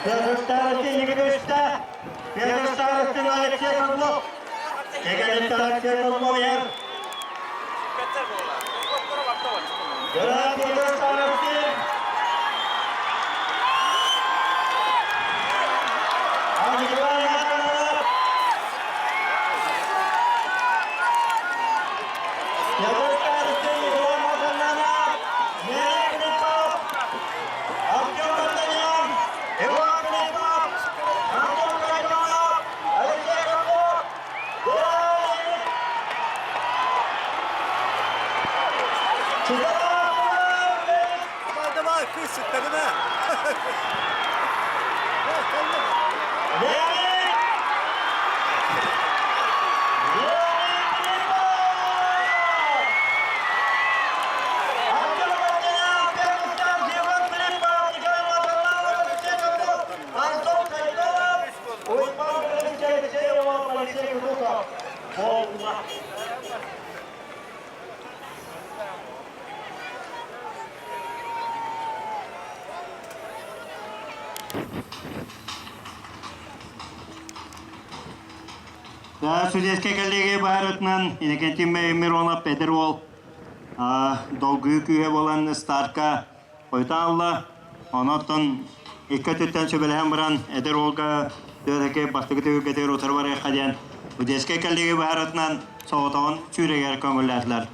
Первый старости не грешта. Первый старости на Алексей Козлов. Сегодня Алексей Козлов я. Первый старости. Давай, кысит, тогда. Судейский коллеги Байрутнан, Иннокентий Миронов, Петр Ол, долгы күйе болан Старка, Ойталла, онаттан икка түттен сөбелген біран, Эдер Олға дөтеке бастығы түйі кетер отыр бар еқаден. Судейский коллеги Байрутнан соғытауын сүйрегер көңілләділер.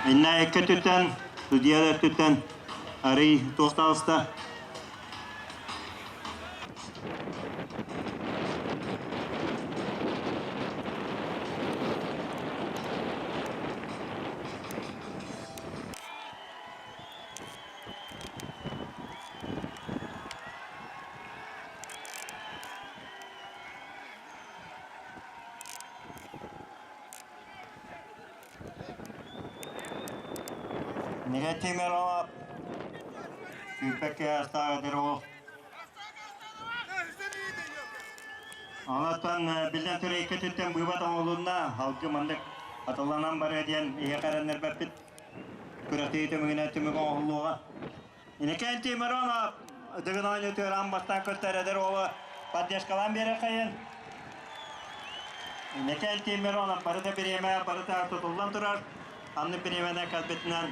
Инна икка түттен, судейелер түттен, арый тоқталысты. Иннокентий Миронов, Күпекке астағы дырол. Анаттан білден түрі екі түттен бұйбат оңылуына халқы мандық атыланан бар әден еге қараныр бәппіт күрәтейі төмігіне төмігі оңылуға. Иннокентий Миронов, үдігін ойны түран бастан көттер әдір олы поддержкалан бері қайын. Иннокентий Миронов барыда біреме, барыда тұтылдан тұрар. Анны біремені қалбетінен